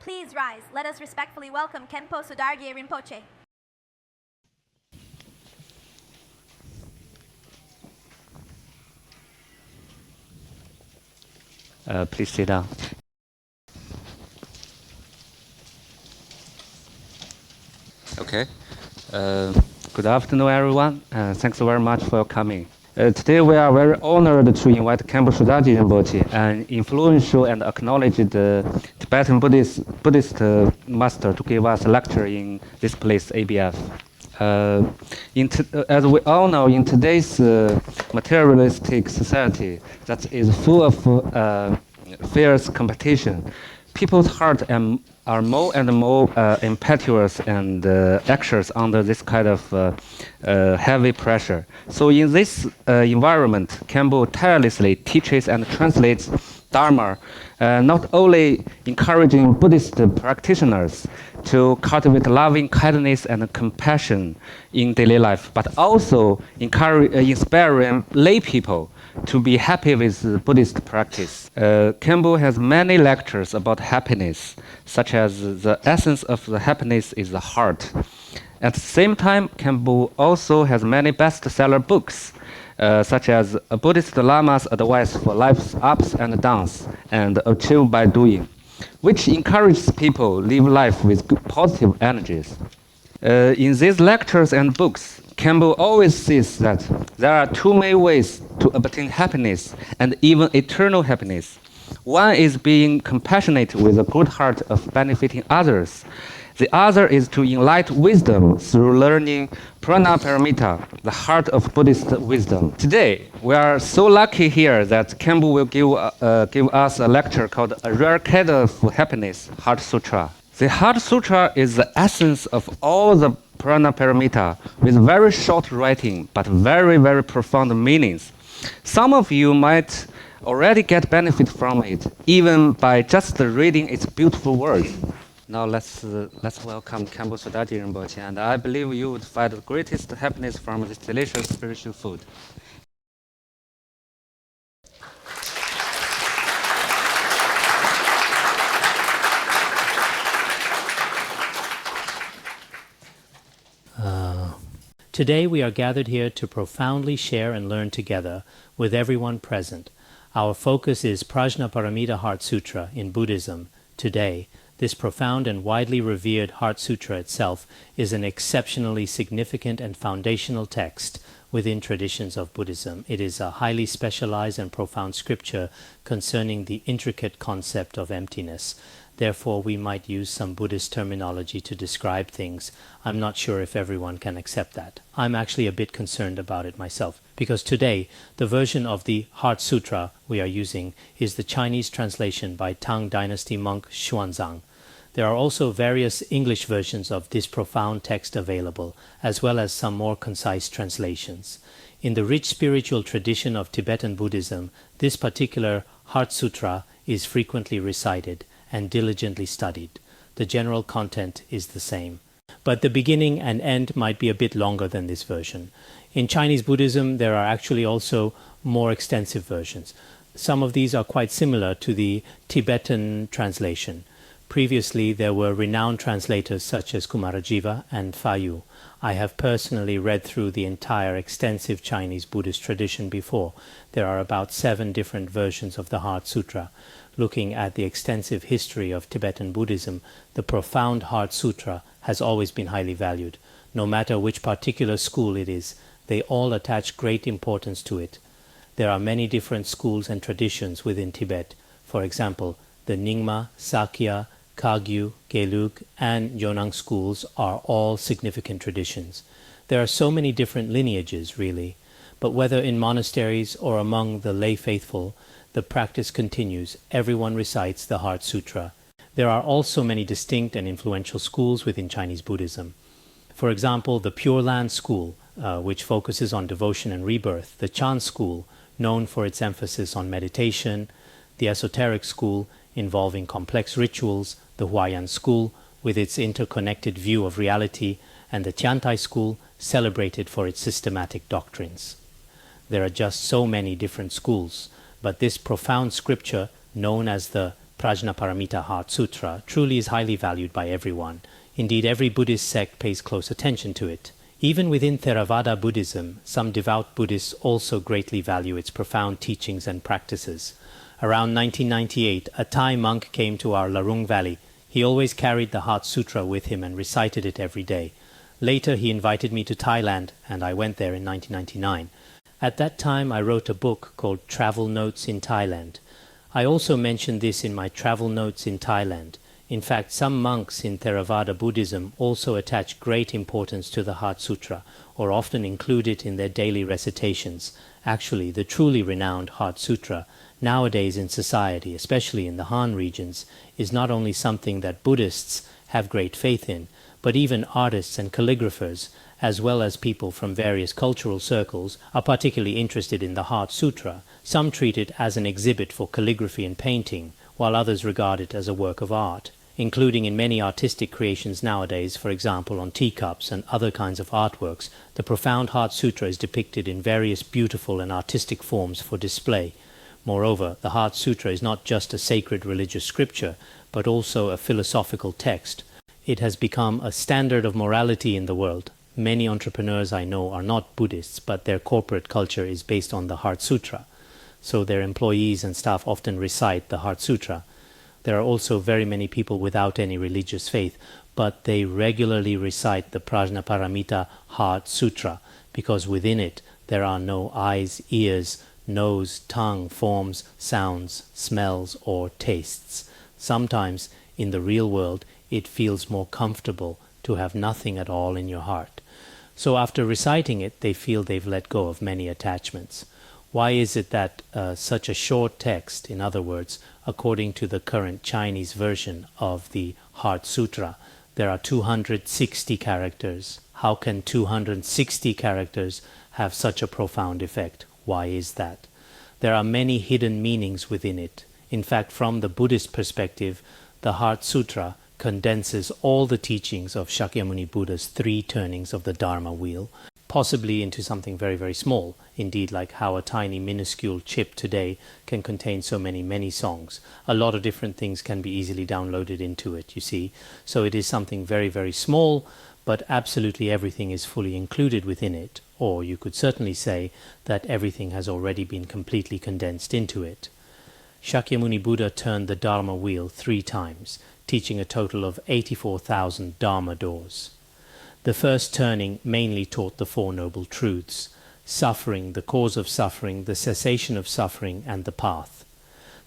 Please rise. Let us respectfully welcome Khenpo Sodargye Rinpoche. Please sit down. Okay. Good afternoon, everyone. Thanks very much for coming. Today, we are very honored to invite Khenpo Sodargye Rinpoche, an influential and acknowledged Tibetan Buddhist master, to give us a lecture in this place, ABF. As we all know, in today's materialistic society that is full of fierce competition, people's hearts are more and more impetuous and anxious under this kind of heavy pressure. So in this environment, Khenpo tirelessly teaches and translates Dharma, not only encouraging Buddhist practitioners to cultivate loving kindness and compassion in daily life, but also inspiring lay people to be happy with Buddhist practice. Khenpo has many lectures about happiness, such as the essence of the happiness is the heart. At the same time, Khenpo also has many bestseller books, such as a Buddhist Lama's advice for life's ups and downs and achieve by doing, which encourages people live life with positive energies. In these lectures and books, Khenpo always says that there are two main ways to obtain happiness and even eternal happiness. One is being compassionate with a good heart of benefiting others. The other is to enlighten wisdom through learning Prajnaparamita, the heart of Buddhist wisdom. Today, we are so lucky here that Khenpo will give us a lecture called A Rare Kind of Happiness, Heart Sutra. The Heart Sutra is the essence of all the Prajnaparamita, with very short writing, but very, very profound meanings. Some of you might already get benefit from it, even by just reading its beautiful words. Now let's welcome Khenpo Sodargye Rinpoche, and I believe you would find the greatest happiness from this delicious spiritual food. Today we are gathered here to profoundly share and learn together with everyone present. Our focus is Prajnaparamita Heart Sutra in Buddhism. Today, this profound and widely revered Heart Sutra itself is an exceptionally significant and foundational text within traditions of Buddhism. It is a highly specialized and profound scripture concerning the intricate concept of emptiness. Therefore, we might use some Buddhist terminology to describe things. I'm not sure if everyone can accept that. I'm actually a bit concerned about it myself, because today, the version of the Heart Sutra we are using is the Chinese translation by Tang Dynasty monk Xuanzang. There are also various English versions of this profound text available, as well as some more concise translations. In the rich spiritual tradition of Tibetan Buddhism, this particular Heart Sutra is frequently recited and diligently studied. The general content is the same, but the beginning and end might be a bit longer than this version. In Chinese Buddhism, there are actually also more extensive versions. Some of these are quite similar to the Tibetan translation. Previously, there were renowned translators such as Kumarajiva and Fa Yu. I have personally read through the entire extensive Chinese Buddhist tradition before. There are about 7 different versions of the Heart Sutra. Looking at the extensive history of Tibetan Buddhism, the profound Heart Sutra has always been highly valued. No matter which particular school it is, they all attach great importance to it. There are many different schools and traditions within Tibet. For example, the Nyingma, Sakya, Kagyu, Gelug, and Yonang schools are all significant traditions. There are so many different lineages, really, but whether in monasteries or among the lay faithful, the practice continues. Everyone recites the Heart Sutra. There are also many distinct and influential schools within Chinese Buddhism. For example, the Pure Land School, which focuses on devotion and rebirth, the Chan School, known for its emphasis on meditation, the Esoteric School, involving complex rituals, the Huayan School, with its interconnected view of reality, and the Tiantai School, celebrated for its systematic doctrines. There are just so many different schools, but this profound scripture, known as the Prajnaparamita Heart Sutra, truly is highly valued by everyone. Indeed, every Buddhist sect pays close attention to it. Even within Theravada Buddhism, some devout Buddhists also greatly value its profound teachings and practices. Around 1998, a Thai monk came to our Larung Valley. He always carried the Heart Sutra with him and recited it every day. Later, he invited me to Thailand, and I went there in 1999. At that time, I wrote a book called Travel Notes in Thailand. I also mentioned this in my Travel Notes in Thailand. In fact, some monks in Theravada Buddhism also attach great importance to the Heart Sutra, or often include it in their daily recitations. Actually, the truly renowned Heart Sutra, nowadays in society, especially in the Han regions, is not only something that Buddhists have great faith in, but even artists and calligraphers, as well as people from various cultural circles, are particularly interested in the Heart Sutra. Some treat it as an exhibit for calligraphy and painting, while others regard it as a work of art, including in many artistic creations nowadays, for example on teacups and other kinds of artworks. The profound Heart Sutra is depicted in various beautiful and artistic forms for display. Moreover, the Heart Sutra is not just a sacred religious scripture, but also a philosophical text. It has become a standard of morality in the world. Many entrepreneurs I know are not Buddhists, but their corporate culture is based on the Heart Sutra. So their employees and staff often recite the Heart Sutra. There are also very many people without any religious faith, but they regularly recite the Prajnaparamita Heart Sutra, because within it there are no eyes, ears, nose, tongue, forms, sounds, smells, or tastes. Sometimes, in the real world, it feels more comfortable to have nothing at all in your heart. So after reciting it, they feel they've let go of many attachments. Why is it that such a short text, in other words, according to the current Chinese version of the Heart Sutra, there are 260 characters? How can 260 characters have such a profound effect? Why is that? There are many hidden meanings within it. In fact, from the Buddhist perspective, the Heart Sutra condenses all the teachings of Shakyamuni Buddha's 3 turnings of the Dharma wheel, possibly into something very, very small, indeed like how a tiny minuscule chip today can contain so many songs. A lot of different things can be easily downloaded into it, you see. So it is something very, very small, but absolutely everything is fully included within it, or you could certainly say that everything has already been completely condensed into it. Shakyamuni Buddha turned the Dharma wheel 3 times, teaching a total of 84,000 Dharma doors. The first turning mainly taught the 4 noble truths: suffering, the cause of suffering, the cessation of suffering, and the path.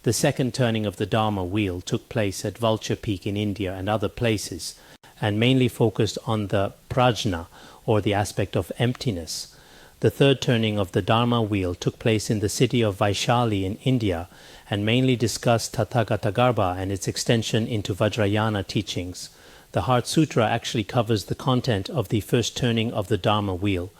The second turning of the Dharma wheel took place at Vulture Peak in India and other places, and mainly focused on the Prajna, or the aspect of emptiness. The third turning of the Dharma wheel took place in the city of Vaishali in India, and mainly discussed Tathagatagarbha and its extension into Vajrayana teachings. The Heart Sutra actually covers the content of the first turning of the Dharma wheel,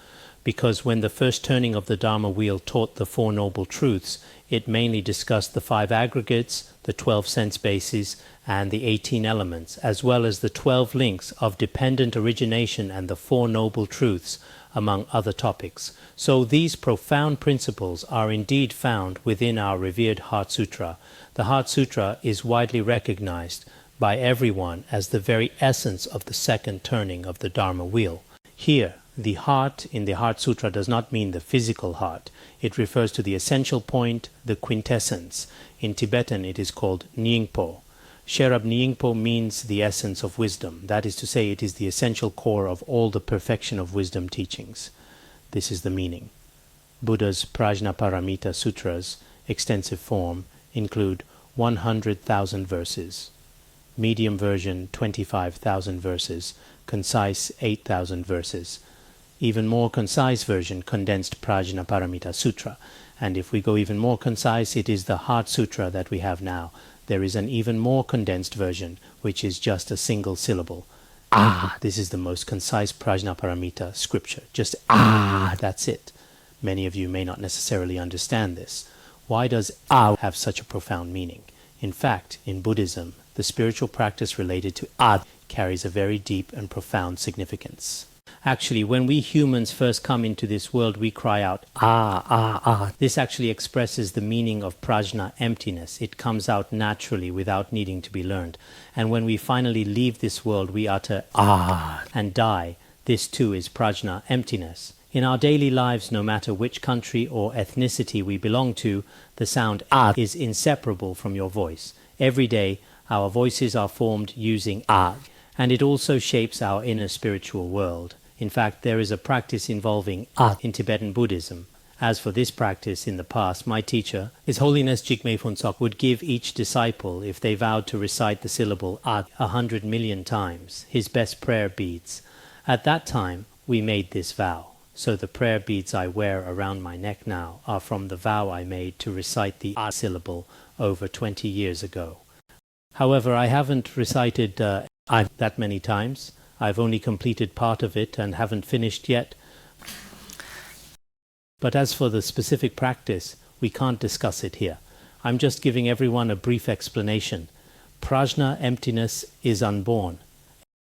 because when the first turning of the Dharma wheel taught the 4 noble truths, it mainly discussed the 5 aggregates, the 12 sense bases, and the 18 elements, as well as the 12 links of dependent origination and the 4 noble truths, among other topics. So these profound principles are indeed found within our revered Heart Sutra. The Heart Sutra is widely recognized by everyone as the very essence of the second turning of the Dharma wheel. Here, the heart in the Heart Sutra does not mean the physical heart. It refers to the essential point, the quintessence. In Tibetan it is called Nyingpo. Sherab Nyingpo means the essence of wisdom. That is to say, it is the essential core of all the perfection of wisdom teachings. This is the meaning. Buddha's Prajnaparamita Sutras, extensive form, include 100,000 verses. Medium version, 25,000 verses. Concise, 8,000 verses. Even more concise version, condensed Prajnaparamita Sutra. And if we go even more concise, it is the Heart Sutra that we have now. There is an even more condensed version, which is just a single syllable. This is the most concise Prajnaparamita scripture. Just that's it. Many of you may not necessarily understand this. Why does have such a profound meaning? In fact, in Buddhism, the spiritual practice related to carries a very deep and profound significance. Actually, when we humans first come into this world, we cry out, ah, ah, ah. This actually expresses the meaning of prajna, emptiness. It comes out naturally without needing to be learned. And when we finally leave this world, we utter ah and die. This too is prajna, emptiness. In our daily lives, no matter which country or ethnicity we belong to, the sound ah is inseparable from your voice. Every day, our voices are formed using ah, and it also shapes our inner spiritual world. In fact, there is a practice involving ah in Tibetan Buddhism. As for this practice, in the past, my teacher, His Holiness Jigme Phuntsok, would give each disciple, if they vowed to recite the syllable ah 100 million times, his best prayer beads. At that time, we made this vow. So the prayer beads I wear around my neck now are from the vow I made to recite the ah syllable over 20 years ago. However, I haven't recited ah that many times. I've only completed part of it and haven't finished yet. But as for the specific practice, we can't discuss it here. I'm just giving everyone a brief explanation. Prajna, emptiness, is unborn.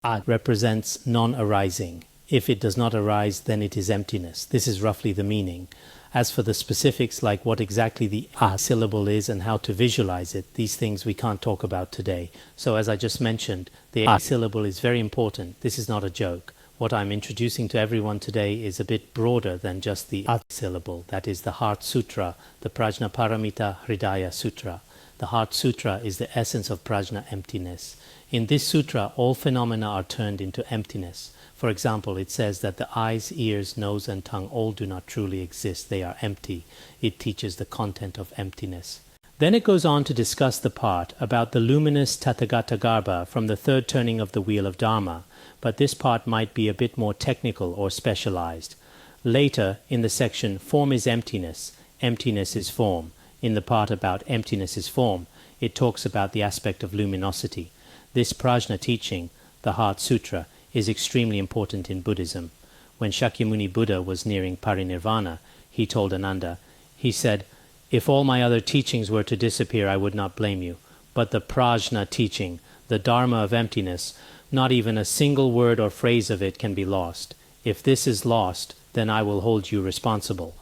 Ah represents non-arising. If it does not arise, then it is emptiness. This is roughly the meaning. As for the specifics, like what exactly the ah syllable is and how to visualize it, these things we can't talk about today. So as I just mentioned, the ah syllable is very important. This is not a joke. What I'm introducing to everyone today is a bit broader than just the ah syllable. That is the Heart Sutra, the Prajnaparamita Hridaya Sutra. The Heart Sutra is the essence of prajna, emptiness. In this sutra, all phenomena are turned into emptiness. For example, it says that the eyes, ears, nose and tongue all do not truly exist. They are empty. It teaches the content of emptiness. Then it goes on to discuss the part about the luminous Tathagata Garbha from the third turning of the wheel of Dharma, but this part might be a bit more technical or specialized. Later, in the section Form is Emptiness, Emptiness is Form, in the part about emptiness is form, it talks about the aspect of luminosity. This prajna teaching, the Heart Sutra, is extremely important in Buddhism. When Shakyamuni Buddha was nearing parinirvana, he told Ananda, he said, "If all my other teachings were to disappear, I would not blame you. But the prajna teaching, the dharma of emptiness, not even a single word or phrase of it can be lost. If this is lost, then I will hold you responsible."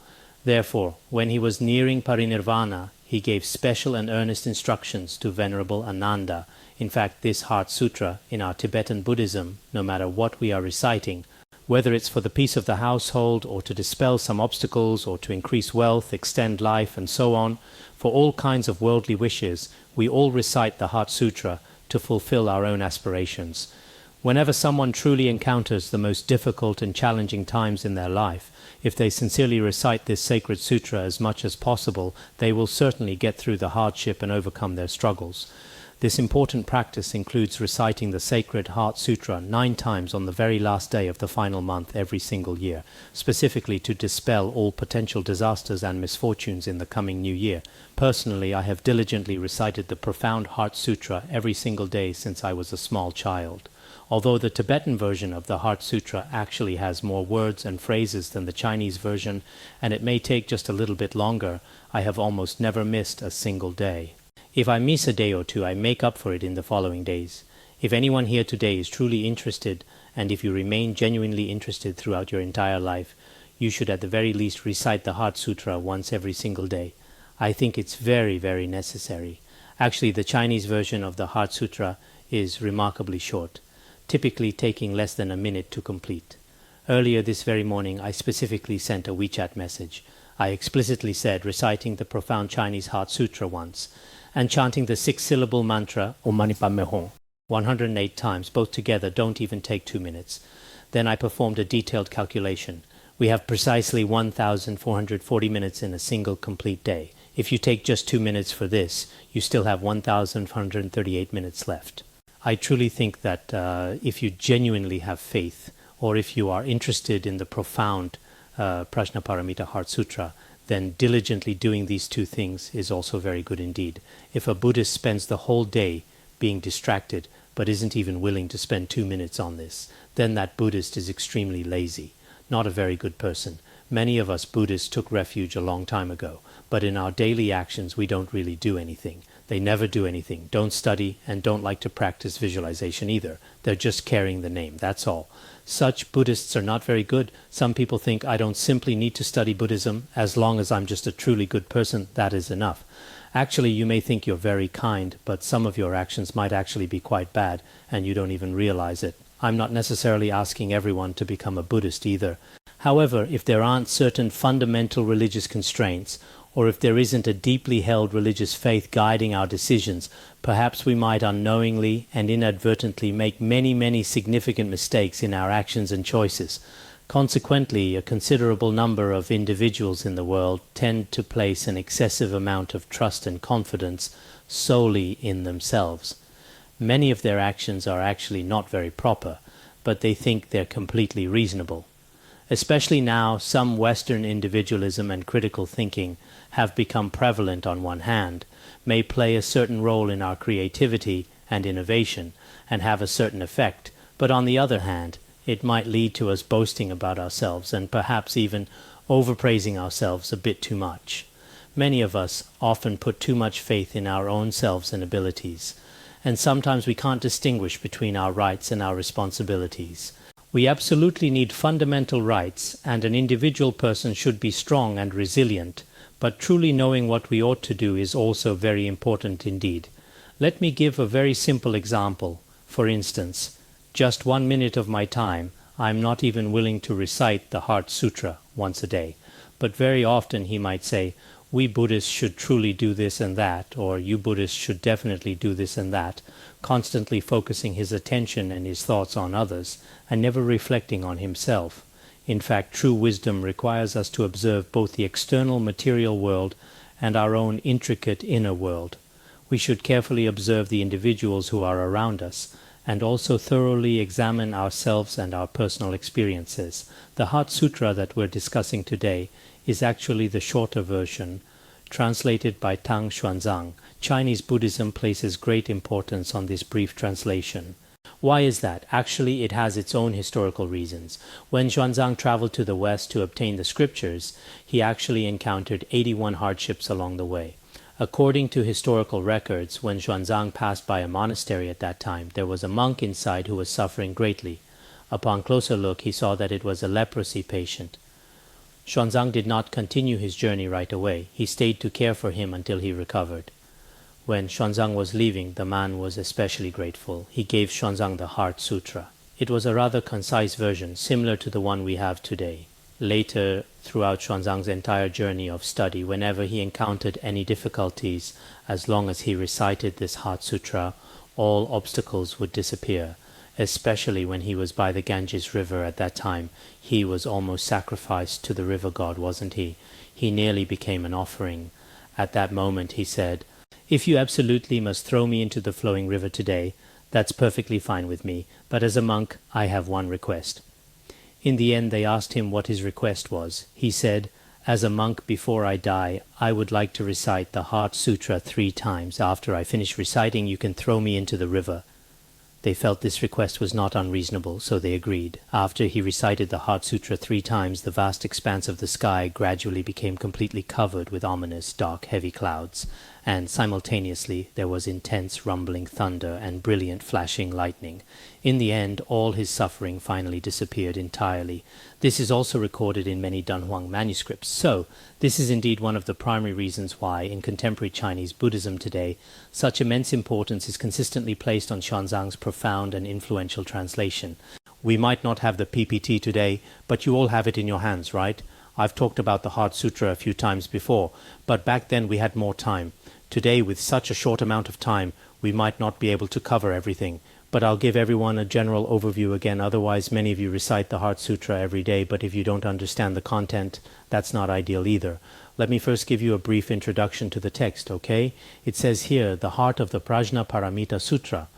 Therefore, when he was nearing parinirvana, he gave special and earnest instructions to Venerable Ananda. In fact, this Heart Sutra, in our Tibetan Buddhism, no matter what we are reciting, whether it's for the peace of the household, or to dispel some obstacles, or to increase wealth, extend life, and so on, for all kinds of worldly wishes, we all recite the Heart Sutra to fulfill our own aspirations. Whenever someone truly encounters the most difficult and challenging times in their life, if they sincerely recite this sacred sutra as much as possible, they will certainly get through the hardship and overcome their struggles. This important practice includes reciting the sacred Heart Sutra 9 times on the very last day of the final month every single year, specifically to dispel all potential disasters and misfortunes in the coming new year. Personally, I have diligently recited the profound Heart Sutra every single day since I was a small child. Although the Tibetan version of the Heart Sutra actually has more words and phrases than the Chinese version, and it may take just a little bit longer, I have almost never missed a single day. If I miss a day or two, I make up for it in the following days. If anyone here today is truly interested, and if you remain genuinely interested throughout your entire life, you should at the very least recite the Heart Sutra once every single day. I think it's very, very necessary. Actually, the Chinese version of the Heart Sutra is remarkably short, typically taking less than a minute to complete. Earlier this very morning, I specifically sent a WeChat message. I explicitly said reciting the profound Chinese Heart Sutra once, and chanting the 6-syllable mantra, Om Mani Padme Hum, 108 times, both together don't even take 2 minutes. Then I performed a detailed calculation. We have precisely 1,440 minutes in a single complete day. If you take just 2 minutes for this, you still have 1,438 minutes left. I truly think that if you genuinely have faith, or if you are interested in the profound Prajnaparamita Heart Sutra, then diligently doing these 2 things is also very good indeed. If a Buddhist spends the whole day being distracted, but isn't even willing to spend 2 minutes on this, then that Buddhist is extremely lazy, not a very good person. Many of us Buddhists took refuge a long time ago, but in our daily actions we don't really do anything. They never do anything, don't study, and don't like to practice visualization either. They're just carrying the name, that's all. Such Buddhists are not very good. Some people think I don't simply need to study Buddhism. As long as I'm just a truly good person, that is enough. Actually, you may think you're very kind, but some of your actions might actually be quite bad, and you don't even realize it. I'm not necessarily asking everyone to become a Buddhist either. However, if there aren't certain fundamental religious constraints, or if there isn't a deeply held religious faith guiding our decisions, perhaps we might unknowingly and inadvertently make many significant mistakes in our actions and choices. Consequently, a considerable number of individuals in the world tend to place an excessive amount of trust and confidence solely in themselves. Many of their actions are actually not very proper, but they think they're completely reasonable. Especially now, some Western individualism and critical thinking have become prevalent on one hand, may play a certain role in our creativity and innovation, and have a certain effect, but on the other hand, it might lead to us boasting about ourselves and perhaps even overpraising ourselves a bit too much. Many of us often put too much faith in our own selves and abilities, and sometimes we can't distinguish between our rights and our responsibilities. We absolutely need fundamental rights, and an individual person should be strong and resilient, but truly knowing what we ought to do is also very important indeed. Let me give a very simple example. For instance, just 1 minute of my time, I am not even willing to recite the Heart Sutra once a day. But very often he might say, we Buddhists should truly do this and that, or you Buddhists should definitely do this and that, constantly focusing his attention and his thoughts on others, and never reflecting on himself. In fact, true wisdom requires us to observe both the external material world and our own intricate inner world. We should carefully observe the individuals who are around us, and also thoroughly examine ourselves and our personal experiences. The Heart Sutra that we're discussing today is actually the shorter version, translated by Tang Xuanzang. Chinese Buddhism places great importance on this brief translation. Why is that? Actually, it has its own historical reasons. When Xuanzang traveled to the West to obtain the scriptures, he actually encountered 81 hardships along the way. According to historical records, when Xuanzang passed by a monastery at that time, there was a monk inside who was suffering greatly. Upon closer look, he saw that it was a leprosy patient. Xuanzang did not continue his journey right away. He stayed to care for him until he recovered. When Xuanzang was leaving, the man was especially grateful. He gave Xuanzang the Heart Sutra. It was a rather concise version, similar to the one we have today. Later, throughout Xuanzang's entire journey of study, whenever he encountered any difficulties, as long as he recited this Heart Sutra, all obstacles would disappear. Especially when he was by the Ganges River at that time. He was almost sacrificed to the river god, wasn't he? He nearly became an offering. At that moment he said, "If you absolutely must throw me into the flowing river today, that's perfectly fine with me, but as a monk I have one request." In the end they asked him what his request was. He said, "As a monk before I die, I would like to recite the Heart Sutra 3 times. After I finish reciting, you can throw me into the river." They felt this request was not unreasonable, so they agreed. After he recited the Heart Sutra 3 times, the vast expanse of the sky gradually became completely covered with ominous, dark, heavy clouds, and simultaneously there was intense rumbling thunder and brilliant flashing lightning. In the end, all his suffering finally disappeared entirely. This is also recorded in many Dunhuang manuscripts. So, this is indeed one of the primary reasons why, in contemporary Chinese Buddhism today, such immense importance is consistently placed on Xuanzang's profound and influential translation. We might not have the PPT today, but you all have it in your hands, right? I've talked about the Heart Sutra a few times before, but back then we had more time. Today, with such a short amount of time, we might not be able to cover everything. But I'll give everyone a general overview again. Otherwise, many of you recite the Heart Sutra every day, but if you don't understand the content, that's not ideal either. Let me first give you a brief introduction to the text, okay? It says here, the heart of the Prajnaparamita Sutra.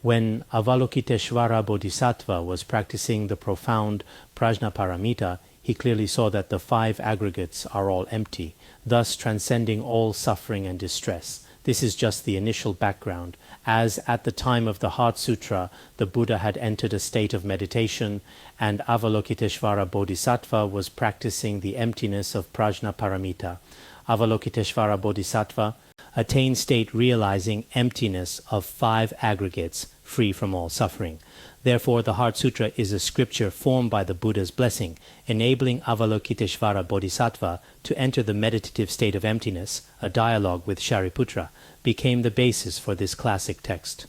When Avalokiteshvara Bodhisattva was practicing the profound Prajnaparamita, he clearly saw that the 5 aggregates are all empty, thus transcending all suffering and distress. This is just the initial background, as at the time of the Heart Sutra, the Buddha had entered a state of meditation, and Avalokiteshvara Bodhisattva was practicing the emptiness of Prajnaparamita. Avalokiteshvara Bodhisattva attain state realizing emptiness of 5 aggregates, free from all suffering. Therefore, the Heart Sutra is a scripture formed by the Buddha's blessing, enabling Avalokiteshvara Bodhisattva to enter the meditative state of emptiness. A dialogue with Shariputra became the basis for this classic text.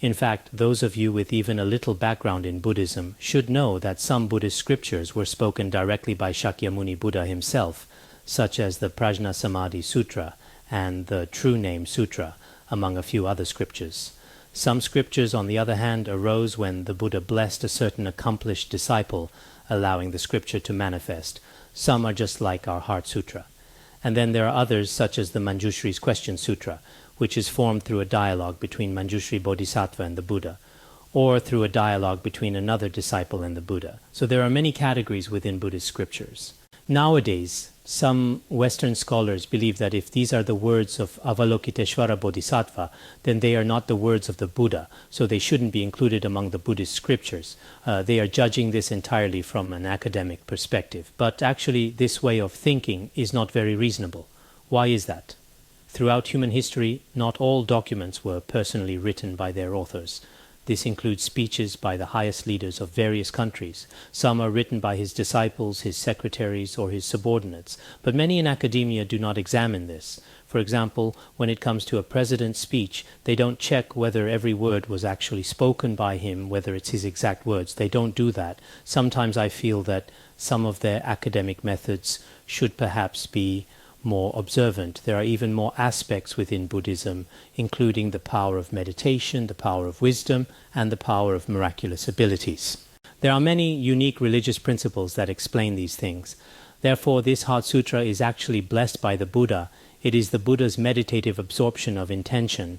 In fact, those of you with even a little background in Buddhism should know that some Buddhist scriptures were spoken directly by Shakyamuni Buddha himself, such as the Prajna Samadhi Sutra and the True Name Sutra, among a few other scriptures. Some scriptures, on the other hand, arose when the Buddha blessed a certain accomplished disciple, allowing the scripture to manifest. Some are just like our Heart Sutra. And then there are others, such as the Manjushri's Question Sutra, which is formed through a dialogue between Manjushri Bodhisattva and the Buddha, or through a dialogue between another disciple and the Buddha. So there are many categories within Buddhist scriptures. Nowadays, some Western scholars believe that if these are the words of Avalokiteshvara Bodhisattva, then they are not the words of the Buddha, so they shouldn't be included among the Buddhist scriptures. They are judging this entirely from an academic perspective. But actually, this way of thinking is not very reasonable. Why is that? Throughout human history, not all documents were personally written by their authors. This includes speeches by the highest leaders of various countries. Some are written by his disciples, his secretaries, or his subordinates, but many in academia do not examine this. For example, when it comes to a president's speech, they don't check whether every word was actually spoken by him, whether it's his exact words. They don't do that. Sometimes I feel that some of their academic methods should perhaps be more observant. There are even more aspects within Buddhism, including the power of meditation, the power of wisdom, and the power of miraculous abilities. There are many unique religious principles that explain these things. Therefore, this Heart Sutra is actually blessed by the Buddha. It is the Buddha's meditative absorption of intention.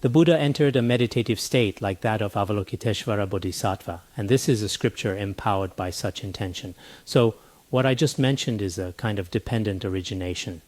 The Buddha entered a meditative state like that of Avalokiteshvara Bodhisattva, and this is a scripture empowered by such intention. So, what I just mentioned is a kind of dependent origination.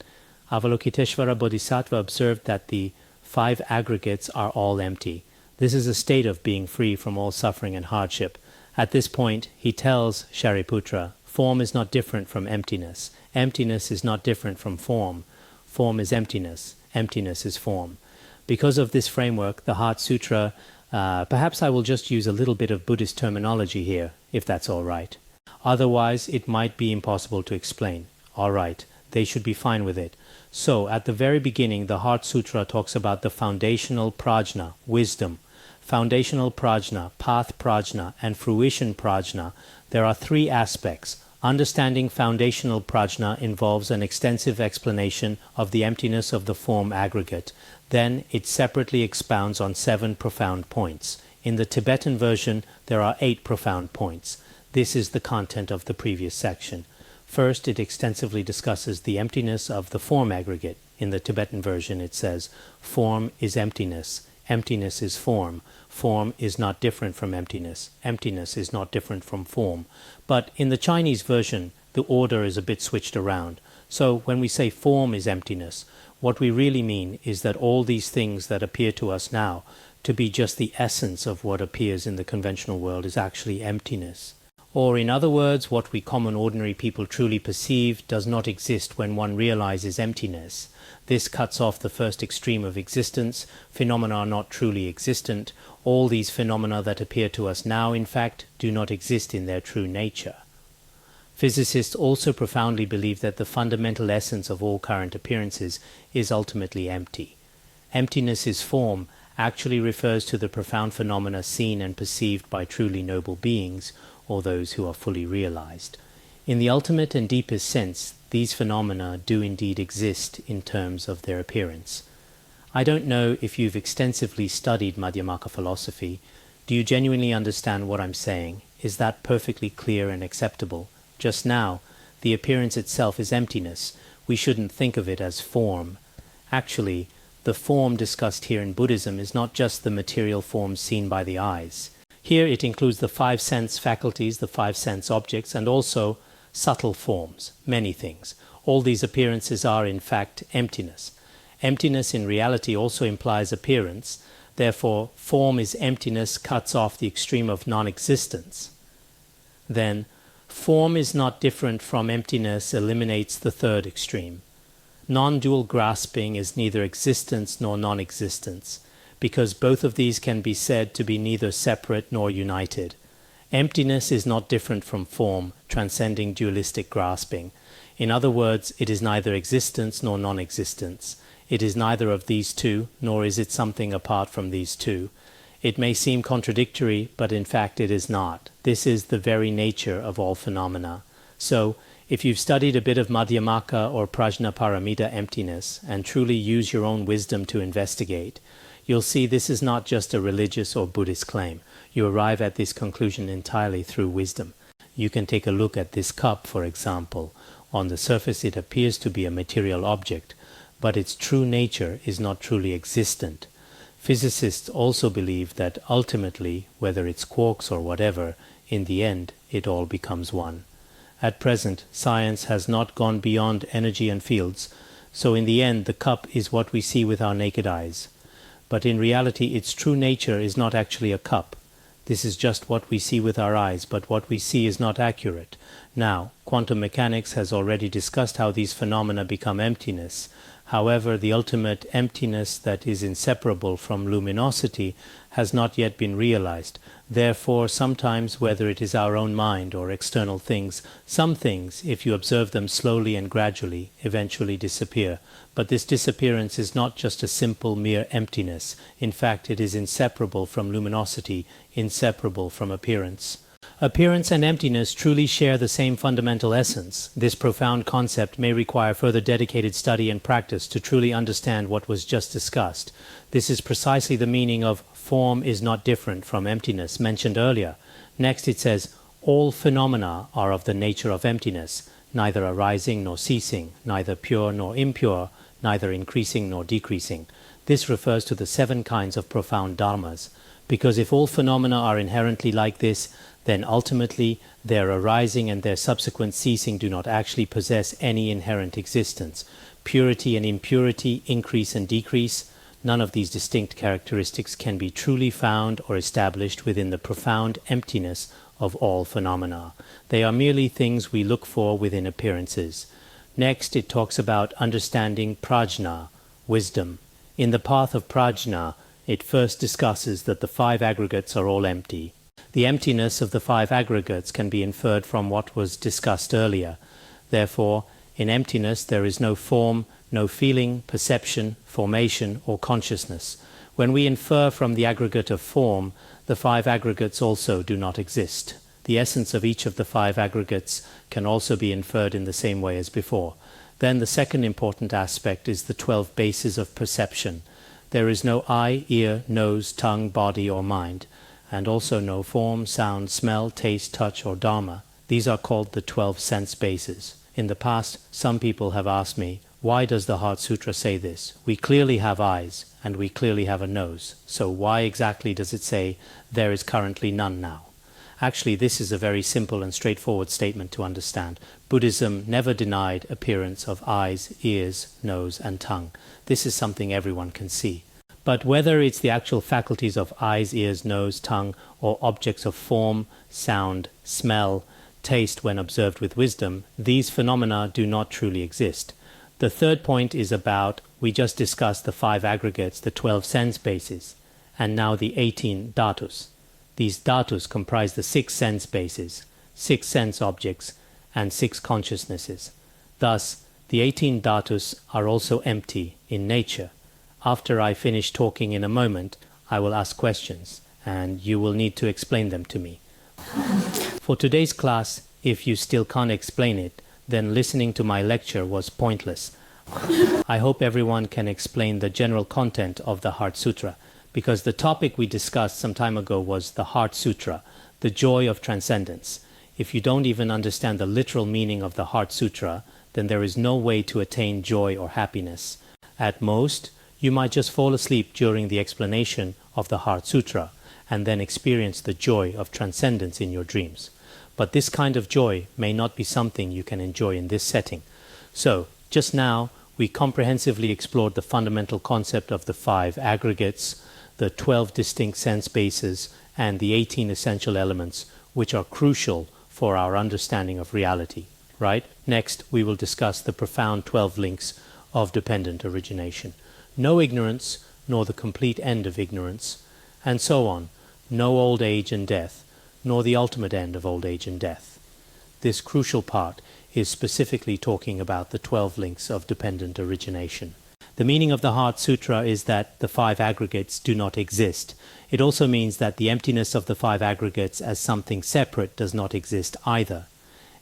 Avalokiteshvara Bodhisattva observed that the 5 aggregates are all empty. This is a state of being free from all suffering and hardship. At this point, he tells Shariputra, form is not different from emptiness. Emptiness is not different from form. Form is emptiness. Emptiness is form. Because of this framework, the Heart Sutra, perhaps I will just use a little bit of Buddhist terminology here, if that's all right. Otherwise, it might be impossible to explain. All right, they should be fine with it. So, at the very beginning, the Heart Sutra talks about the foundational prajna, wisdom. Foundational prajna, path prajna, and fruition prajna. There are 3 aspects. Understanding foundational prajna involves an extensive explanation of the emptiness of the form aggregate. Then, it separately expounds on 7 profound points. In the Tibetan version, there are 8 profound points. This is the content of the previous section. First, it extensively discusses the emptiness of the form aggregate. In the Tibetan version, it says, form is emptiness. Emptiness is form. Form is not different from emptiness. Emptiness is not different from form. But in the Chinese version, the order is a bit switched around. So when we say form is emptiness, what we really mean is that all these things that appear to us now to be just the essence of what appears in the conventional world is actually emptiness. Or in other words, what we common ordinary people truly perceive does not exist when one realizes emptiness. This cuts off the first extreme of existence. Phenomena are not truly existent. All these phenomena that appear to us now, in fact, do not exist in their true nature. Physicists also profoundly believe that the fundamental essence of all current appearances is ultimately empty. Emptiness is form actually refers to the profound phenomena seen and perceived by truly noble beings, or those who are fully realized. In the ultimate and deepest sense, these phenomena do indeed exist in terms of their appearance. I don't know if you've extensively studied Madhyamaka philosophy. Do you genuinely understand what I'm saying? Is that perfectly clear and acceptable? Just now, the appearance itself is emptiness. We shouldn't think of it as form. Actually, the form discussed here in Buddhism is not just the material form seen by the eyes. Here it includes the 5 sense faculties, the 5 sense objects, and also subtle forms, many things. All these appearances are in fact emptiness. Emptiness in reality also implies appearance. Therefore, form is emptiness cuts off the extreme of non-existence. Then, form is not different from emptiness eliminates the third extreme. Non-dual grasping is neither existence nor non-existence, because both of these can be said to be neither separate nor united. Emptiness is not different from form, transcending dualistic grasping. In other words, it is neither existence nor non-existence. It is neither of these two, nor is it something apart from these two. It may seem contradictory, but in fact it is not. This is the very nature of all phenomena. So, if you've studied a bit of Madhyamaka or Prajnaparamita emptiness, and truly use your own wisdom to investigate, you'll see this is not just a religious or Buddhist claim. You arrive at this conclusion entirely through wisdom. You can take a look at this cup, for example. On the surface it appears to be a material object, but its true nature is not truly existent. Physicists also believe that ultimately, whether it's quarks or whatever, in the end it all becomes one. At present, science has not gone beyond energy and fields, so in the end the cup is what we see with our naked eyes. But in reality its true nature is not actually a cup. This is just what we see with our eyes, but what we see is not accurate. Now, quantum mechanics has already discussed how these phenomena become emptiness. However, the ultimate emptiness that is inseparable from luminosity has not yet been realized. Therefore, sometimes, whether it is our own mind or external things, some things, if you observe them slowly and gradually, eventually disappear. But this disappearance is not just a simple mere emptiness. In fact, it is inseparable from luminosity, inseparable from appearance. Appearance and emptiness truly share the same fundamental essence. This profound concept may require further dedicated study and practice to truly understand what was just discussed. This is precisely the meaning of form is not different from emptiness mentioned earlier. Next it says, all phenomena are of the nature of emptiness, neither arising nor ceasing, neither pure nor impure, neither increasing nor decreasing. This refers to the 7 kinds of profound dharmas. Because if all phenomena are inherently like this, then ultimately their arising and their subsequent ceasing do not actually possess any inherent existence. Purity and impurity, increase and decrease, none of these distinct characteristics can be truly found or established within the profound emptiness of all phenomena. They are merely things we look for within appearances. Next, it talks about understanding prajna, wisdom. In the path of prajna, it first discusses that the 5 aggregates are all empty. The emptiness of the 5 aggregates can be inferred from what was discussed earlier. Therefore, in emptiness there is no form, no feeling, perception, formation, or consciousness. When we infer from the aggregate of form, the 5 aggregates also do not exist. The essence of each of the 5 aggregates can also be inferred in the same way as before. Then the second important aspect is the 12 bases of perception. There is no eye, ear, nose, tongue, body, or mind, and also no form, sound, smell, taste, touch, or dharma. These are called the 12 sense bases. In the past, some people have asked me, why does the Heart Sutra say this? We clearly have eyes, and we clearly have a nose. So why exactly does it say, there is currently none now? Actually, this is a very simple and straightforward statement to understand. Buddhism never denied appearance of eyes, ears, nose, and tongue. This is something everyone can see. But whether it's the actual faculties of eyes, ears, nose, tongue, or objects of form, sound, smell, taste when observed with wisdom, these phenomena do not truly exist. The third point is about, we just discussed the 5 aggregates, the 12 sense bases, and now the 18 dhatus. These dhatus comprise the 6 sense bases, 6 sense objects, and 6 consciousnesses. Thus, the 18 dhatus are also empty in nature. After I finish talking in a moment, I will ask questions, and you will need to explain them to me. For today's class, if you still can't explain it, then listening to my lecture was pointless. I hope everyone can explain the general content of the Heart Sutra, because the topic we discussed some time ago was the Heart Sutra, the joy of transcendence. If you don't even understand the literal meaning of the Heart Sutra, then there is no way to attain joy or happiness. At most, you might just fall asleep during the explanation of the Heart Sutra and then experience the joy of transcendence in your dreams. But this kind of joy may not be something you can enjoy in this setting. So, just now, we comprehensively explored the fundamental concept of the 5 aggregates, the 12 distinct sense bases, and the 18 essential elements, which are crucial for our understanding of reality. Right? Next, we will discuss the profound 12 links of dependent origination. No ignorance, nor the complete end of ignorance, and so on. No old age and death, nor the ultimate end of old age and death. This crucial part is specifically talking about the 12 links of dependent origination. The meaning of the Heart Sutra is that the 5 aggregates do not exist. It also means that the emptiness of the 5 aggregates as something separate does not exist either.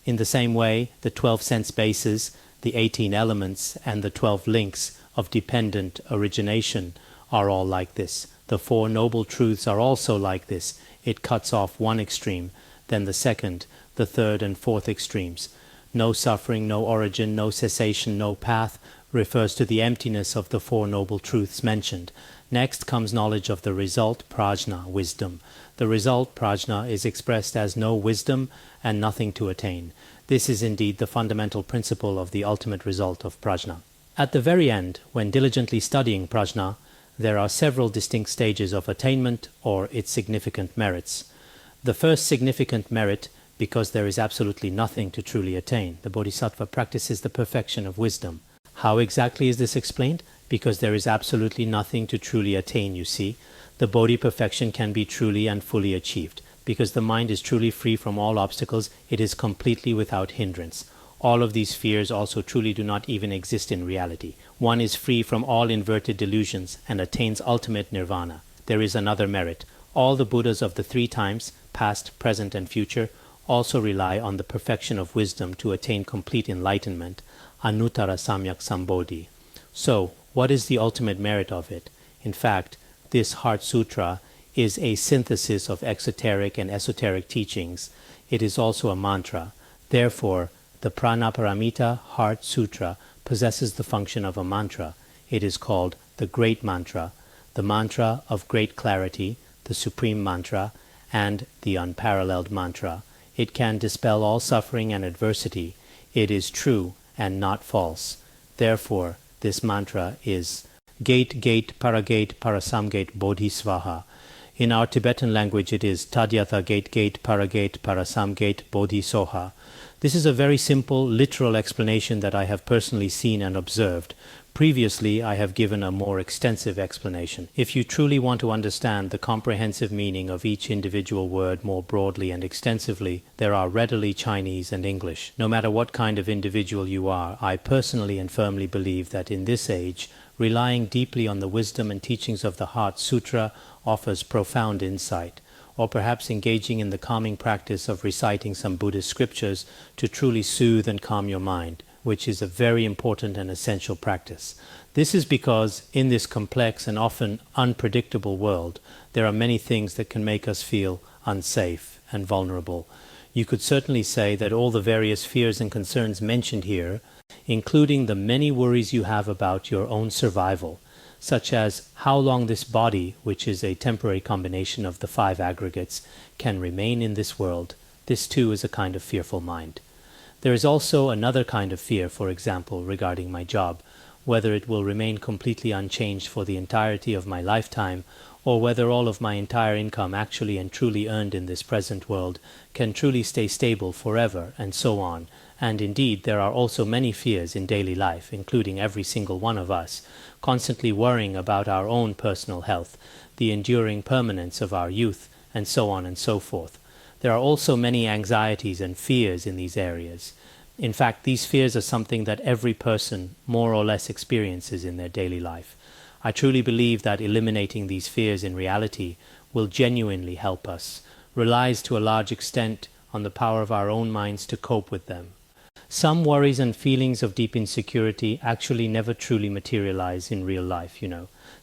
In the same way, the 12 sense bases, the 18 elements, and the 12 links of dependent origination are all like this. The 4 noble truths are also like this. It cuts off one extreme, then the second, the third and fourth extremes. No suffering, no origin, no cessation, no path refers to the emptiness of the 4 noble truths mentioned. Next comes knowledge of the result, prajna, wisdom. The result, prajna, is expressed as no wisdom and nothing to attain. This is indeed the fundamental principle of the ultimate result of prajna. At the very end, when diligently studying prajna, there are several distinct stages of attainment or its significant merits. The first significant merit, because there is absolutely nothing to truly attain. The bodhisattva practices the perfection of wisdom. How exactly is this explained? Because there is absolutely nothing to truly attain, you see. The bodhi perfection can be truly and fully achieved. Because the mind is truly free from all obstacles, it is completely without hindrance. All of these spheres also truly do not even exist in reality. One is free from all inverted delusions and attains ultimate nirvana. There is another merit. All the Buddhas of the 3 times, past, present, and future, also rely on the perfection of wisdom to attain complete enlightenment, anuttara samyak sambodhi. So, what is the ultimate merit of it? In fact, this Heart Sutra is a synthesis of exoteric and esoteric teachings. It is also a mantra. Therefore, the Prajnaparamita Heart Sutra possesses the function of a mantra. It is called the Great Mantra, the mantra of great clarity, the supreme mantra, and the unparalleled mantra. It can dispel all suffering and adversity. It is true and not false. Therefore, this mantra is Gate, Gate, Paragate, Parasamgate, Bodhisvaha. In our Tibetan language it is Tadyatha Gate, Gate, Paragate, Parasamgate, Bodhisoha. This is a very simple, literal explanation that I have personally seen and observed. Previously, I have given a more extensive explanation. If you truly want to understand the comprehensive meaning of each individual word more broadly and extensively, there are readily Chinese and English. No matter what kind of individual you are, I personally and firmly believe that in this age, relying deeply on the wisdom and teachings of the Heart Sutra offers profound insight, or perhaps engaging in the calming practice of reciting some Buddhist scriptures to truly soothe and calm your mind, which is a very important and essential practice. This is because in this complex and often unpredictable world, there are many things that can make us feel unsafe and vulnerable. You could certainly say that all the various fears and concerns mentioned here, including the many worries you have about your own survival, such as how long this body, which is a temporary combination of the 5 aggregates, can remain in this world. This too is a kind of fearful mind. There is also another kind of fear, for example, regarding my job, whether it will remain completely unchanged for the entirety of my lifetime, or whether all of my entire income actually and truly earned in this present world can truly stay stable forever, and so on. And indeed, there are also many fears in daily life, including every single one of us, constantly worrying about our own personal health, the enduring permanence of our youth, and so on and so forth. There are also many anxieties and fears in these areas. In fact, these fears are something that every person more or less experiences in their daily life. I truly believe that eliminating these fears in reality will genuinely help us, relies to a large extent on the power of our own minds to cope with them. Some worries and feelings of deep insecurity actually never truly materialize in real life,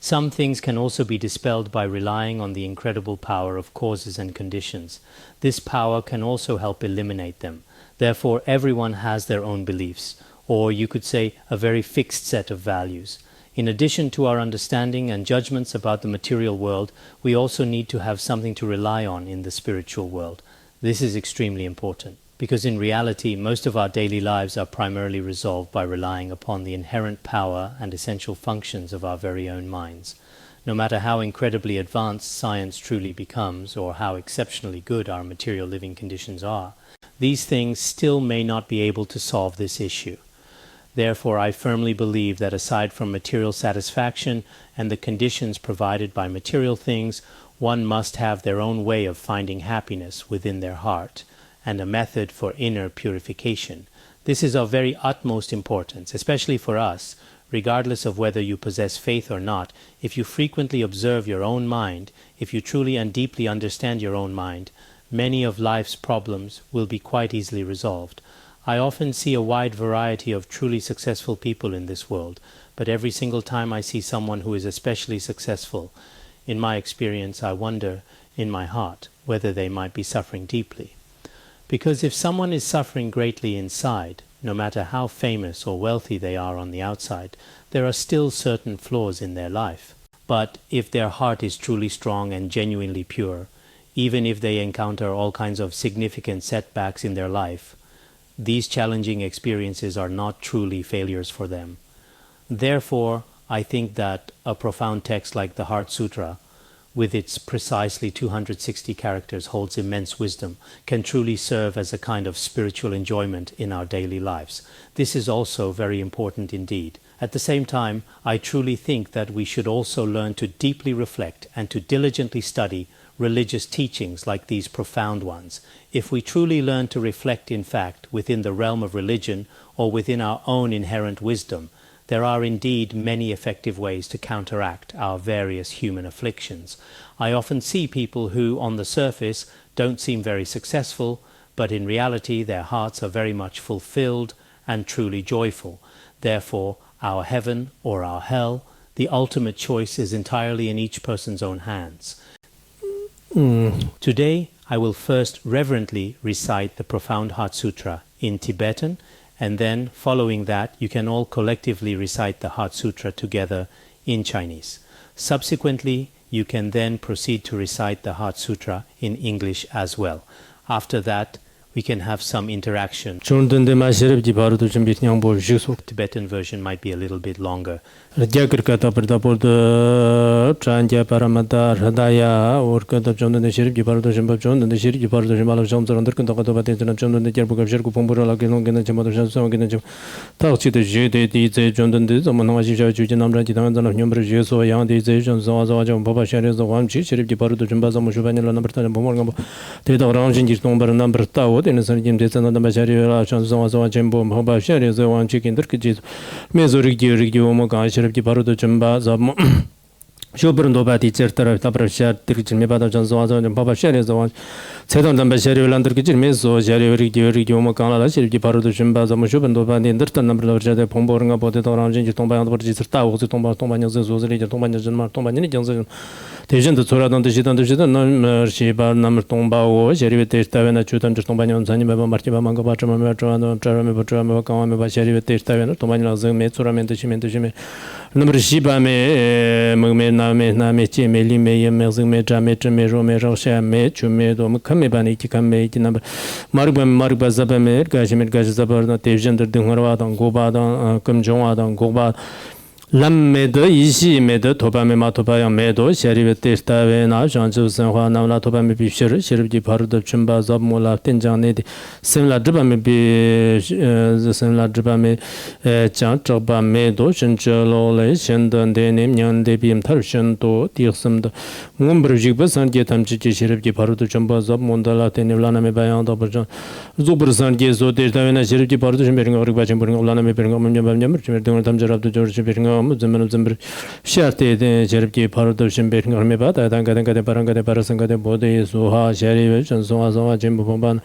Some things can also be dispelled by relying on the incredible power of causes and conditions. This power can also help eliminate them. Therefore, everyone has their own beliefs, or you could say a very fixed set of values. In addition to our understanding and judgments about the material world, we also need to have something to rely on in the spiritual world. This is extremely important, because in reality, most of our daily lives are primarily resolved by relying upon the inherent power and essential functions of our very own minds. No matter how incredibly advanced science truly becomes, or how exceptionally good our material living conditions are, these things still may not be able to solve this issue. Therefore, I firmly believe that aside from material satisfaction and the conditions provided by material things, one must have their own way of finding happiness within their heart, and a method for inner purification. This is of very utmost importance, especially for us, regardless of whether you possess faith or not. If you frequently observe your own mind, if you truly and deeply understand your own mind, many of life's problems will be quite easily resolved. I often see a wide variety of truly successful people in this world, but every single time I see someone who is especially successful, in my experience, I wonder in my heart whether they might be suffering deeply. Because if someone is suffering greatly inside, no matter how famous or wealthy they are on the outside, there are still certain flaws in their life. But if their heart is truly strong and genuinely pure, even if they encounter all kinds of significant setbacks in their life, these challenging experiences are not truly failures for them. Therefore, I think that a profound text like the Heart Sutra, with its precisely 260 characters, holds immense wisdom, can truly serve as a kind of spiritual enjoyment in our daily lives. This is also very important indeed. At the same time, I truly think that we should also learn to deeply reflect and to diligently study religious teachings like these profound ones. If we truly learn to reflect, in fact, within the realm of religion or within our own inherent wisdom, there are indeed many effective ways to counteract our various human afflictions. I often see people who, on the surface, don't seem very successful, but in reality their hearts are very much fulfilled and truly joyful. Therefore, our heaven or our hell, the ultimate choice is entirely in each person's own hands. Today, I will first reverently recite the profound Heart Sutra in Tibetan, and then, following that, you can all collectively recite the Heart Sutra together in Chinese. Subsequently, you can then proceed to recite the Heart Sutra in English as well. After that, we can have some interaction. Tibetan version might be a little bit longer. Shobran doba di certara tabra shar dirjil me bada jan zawa zawa baba shari zawa cedan damba shari landir kijil me zo shari ri ri mo kala la shiri paru do shimba zamu shobran doba di ndirta namr la jade pombornga bode to ram jinji tomba yand borji certa o tomba tomba nyaze zo zeli tomba nyaze mar tomba ni janze tejen de tsora dan de jidan nam shi ba namr tomba o shari ve testa ve na chutan tomba nyan zani me ba marti ba manga ba chama me chama chara me ba chama me kama me ba shari ve testa ve na tomba nyan zeng me tsora me de shi namr shi ba me me na me che me li me ye me zing me ja me che me ro me ro sha me chu me do me khame ba ni ki khame ki na marba zaba me ga je zaba na te jen de ngor wa dang go ba dang kum jong wa dang go ba lam me de yi shi me de to ba me ma to ba ya me do shari ve te sta ve na jan ju san hwa na la to ba me bi shir shir ji par de chum ba zab mo la ten jang ne de sem la de ba me bi sem la de ba me cha cha ba me do shen che lo le shen de de ne nyan de bi thar shen do ti sam de ngom br ji ba san ge tam chi chi shir ji par de chum ba zab mo da la te ne la na me ba ya da ba jan zo br san ge zo de da ve na shir ji par de shen be ngor ba chen br ngor la na me be ngor me ba nyam chi me de tam jarab de jor chi be ngor zembr sharte de jerbi parado shimbe ngorme ba da danga danga de paranga de parasanga de bode soha shari ve chan soha soha jembo bomban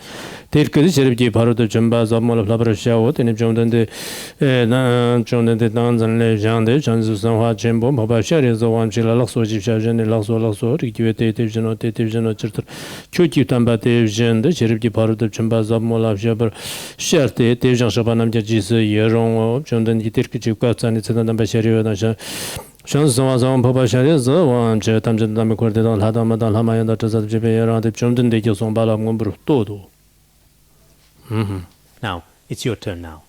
terke de jerbi parado jamba zamol labra shao de ne jondan de na jondan de danzan le jande chan soha jembo baba shari zo wan chila lakso ji shajen de lakso rikwe te jeno chirtar choki tamba te jende jerbi parado jamba zamol labra sharte te jan shabanam ji se yerong jondan de terke ji ka tsan de tsan ba shari Shan Sawa Sawa Papa Shari Zawa Che Tamjan Dami Kurde Dan Lada Madan Lama Yanda Tazat Jibe Yaran Dip Chumdin De Kyosong Bala Ngombru Todo. Now, it's your turn now.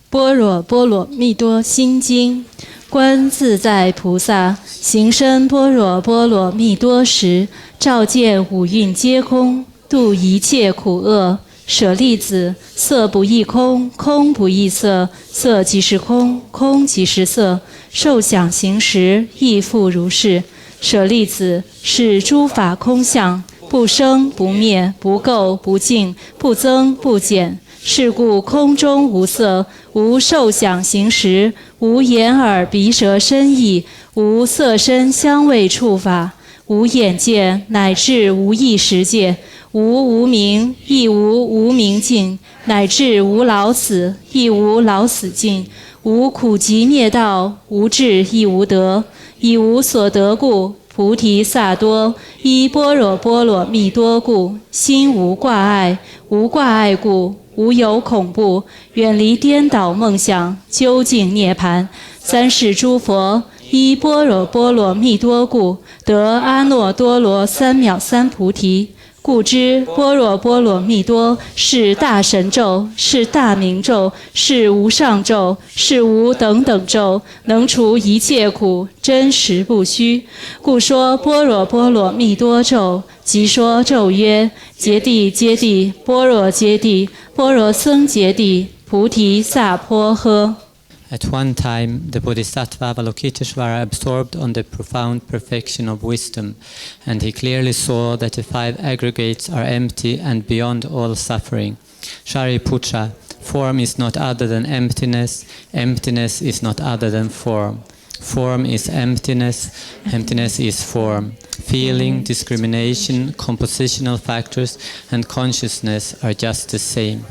般若波罗蜜多心经，观自在菩萨行深般若波罗蜜多时，照见五蕴皆空，度一切苦厄，舍利子，色不异空，空不异色，色即是空，空即是色，受想行识亦复如是。舍利子，是诸法空相，不生不灭，不垢不净，不增不减。是故空中无色，无受想行识，无眼耳鼻舌身意，无色声香味触法，无眼界，乃至无意识界，无无明，亦无无明尽，乃至无老死，亦无老死尽，无苦集灭道，无智亦无得，以无所得故，菩提萨埵依般若波罗蜜多故，心无挂碍，无挂碍故，无有恐怖，远离颠倒梦想，究竟涅槃。三世诸佛依般若波罗蜜多故，得阿耨多罗三藐三菩提。故知般若波罗蜜多是大神咒，是大明咒，是无上咒，是无等等咒，能除一切苦，真实不虚。故说般若波罗蜜多咒，即说咒曰：揭谛揭谛，般若揭谛，般若僧揭谛，菩提萨婆诃。At one time, the Bodhisattva Avalokiteshvara absorbed on the profound perfection of wisdom, and he clearly saw that the 5 aggregates are empty and beyond all suffering. Shariputra, form is not other than emptiness, emptiness is not other than form. Form is emptiness, emptiness is form. Feeling, discrimination, compositional factors, and consciousness are just the same.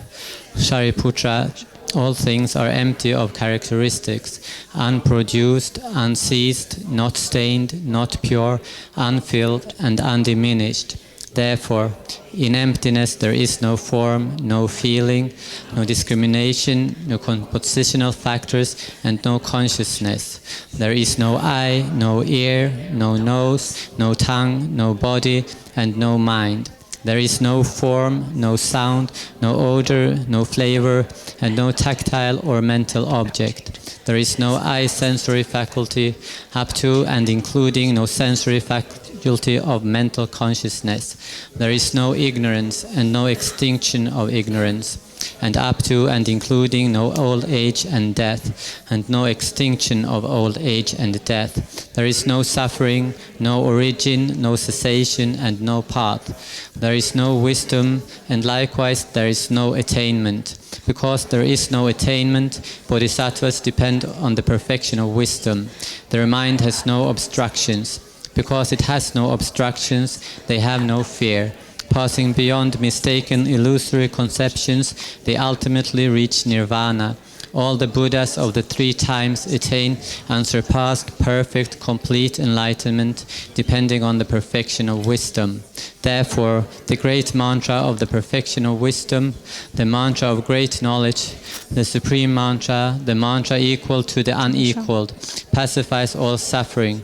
Shariputra, all things are empty of characteristics, unproduced, unceased, not stained, not pure, unfilled, and undiminished. Therefore, in emptiness there is no form, no feeling, no discrimination, no compositional factors, and no consciousness. There is no eye, no ear, no nose, no tongue, no body, and no mind. There is no form, no sound, no odor, no flavor, and no tactile or mental object. There is no eye sensory faculty, up to and including no sensory faculty of mental consciousness. There is no ignorance and no extinction of ignorance, and up to and including no old age and death, and no extinction of old age and death. There is no suffering, no origin, no cessation, and no path. There is no wisdom, and likewise there is no attainment. Because there is no attainment, bodhisattvas depend on the perfection of wisdom. Their mind has no obstructions. Because it has no obstructions, they have no fear. Passing beyond mistaken illusory conceptions, they ultimately reach nirvana. All the Buddhas of the 3 times attain unsurpassed, perfect, complete enlightenment, depending on the perfection of wisdom. Therefore, the great mantra of the perfection of wisdom, the mantra of great knowledge, the supreme mantra, the mantra equal to the unequaled, pacifies all suffering.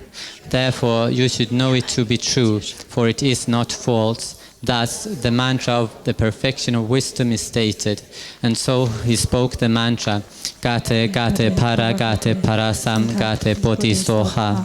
Therefore, you should know it to be true, for it is not false. Thus, the mantra of the perfection of wisdom is stated, and so he spoke the mantra, Gate, Gate, Para, Gate, Parasam, Gate, Bodhisoha.